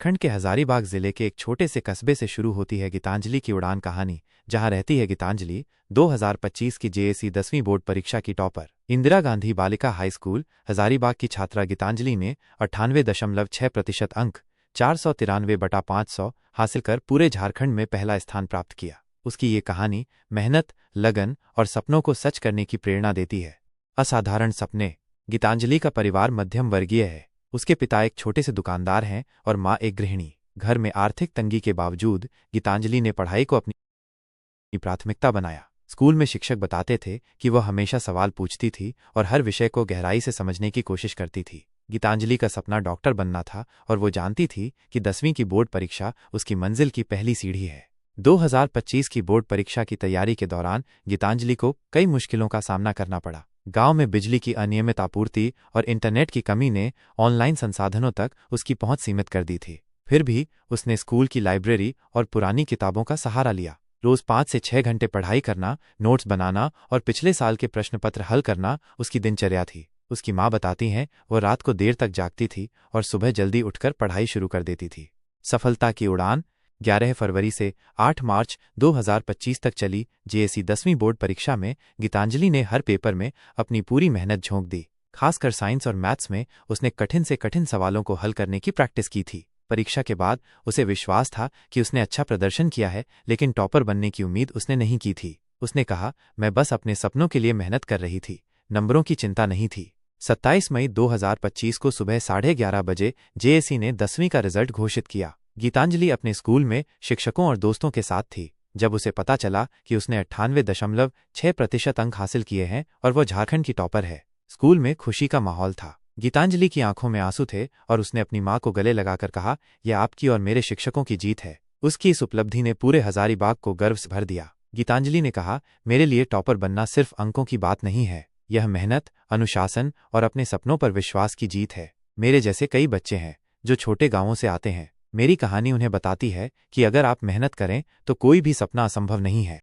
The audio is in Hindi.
खंड के हजारीबाग जिले के एक छोटे से कस्बे से शुरू होती है गीतांजलि की उड़ान कहानी, जहां रहती है गीतांजलि 2025 की जेएसी 10वीं बोर्ड परीक्षा की टॉपर। इंदिरा गांधी बालिका हाई स्कूल हजारीबाग की छात्रा गीतांजलि ने 98.6% अंक 493/500 हासिल कर पूरे झारखंड में पहला स्थान प्राप्त किया। उसकी ये कहानी मेहनत, लगन और सपनों को सच करने की प्रेरणा देती है। असाधारण सपने। गीतांजलि का परिवार मध्यम वर्गीय है। उसके पिता एक छोटे से दुकानदार हैं और माँ एक गृहिणी। घर में आर्थिक तंगी के बावजूद गीतांजलि ने पढ़ाई को अपनी प्राथमिकता बनाया। स्कूल में शिक्षक बताते थे कि वह हमेशा सवाल पूछती थी और हर विषय को गहराई से समझने की कोशिश करती थी। गीतांजलि का सपना डॉक्टर बनना था और वो जानती थी कि 10वीं की बोर्ड परीक्षा उसकी मंजिल की पहली सीढ़ी है। 2025 की बोर्ड परीक्षा की तैयारी के दौरान गीतांजलि को कई मुश्किलों का सामना करना पड़ा। गांव में बिजली की अनियमित आपूर्ति और इंटरनेट की कमी ने ऑनलाइन संसाधनों तक उसकी पहुंच सीमित कर दी थी। फिर भी उसने स्कूल की लाइब्रेरी और पुरानी किताबों का सहारा लिया। रोज 5 से 6 घंटे पढ़ाई करना, नोट्स बनाना और पिछले साल के प्रश्नपत्र हल करना उसकी दिनचर्या थी। उसकी माँ बताती हैं वो रात को देर तक जागती थी और सुबह जल्दी उठकर पढ़ाई शुरू कर देती थी। सफलता की उड़ान। 11 फरवरी से 8 मार्च 2025 तक चली जेएसी 10वीं बोर्ड परीक्षा में गीतांजलि ने हर पेपर में अपनी पूरी मेहनत झोंक दी। खासकर साइंस और मैथ्स में उसने कठिन से कठिन सवालों को हल करने की प्रैक्टिस की थी। परीक्षा के बाद उसे विश्वास था कि उसने अच्छा प्रदर्शन किया है, लेकिन टॉपर बनने की उम्मीद उसने नहीं की थी। उसने कहा, मैं बस अपने सपनों के लिए मेहनत कर रही थी, नंबरों की चिंता नहीं थी। 27 मई 2025 को सुबह 11:30 बजे जेएसी ने 10वीं का रिजल्ट घोषित किया। गीतांजलि अपने स्कूल में शिक्षकों और दोस्तों के साथ थी जब उसे पता चला कि उसने 98.6% अंक हासिल किए हैं और वो झारखंड की टॉपर है। स्कूल में खुशी का माहौल था। गीतांजलि की आंखों में आंसू थे और उसने अपनी माँ को गले लगाकर कहा, यह आपकी और मेरे शिक्षकों की जीत है। उसकी इस उपलब्धि ने पूरे हजारीबाग को गर्व से भर दिया। गीतांजलि ने कहा, मेरे लिए टॉपर बनना सिर्फ अंकों की बात नहीं है, यह मेहनत, अनुशासन और अपने सपनों पर विश्वास की जीत है। मेरे जैसे कई बच्चे हैं जो छोटे गांवों से आते हैं। मेरी कहानी उन्हें बताती है कि अगर आप मेहनत करें तो कोई भी सपना असंभव नहीं है।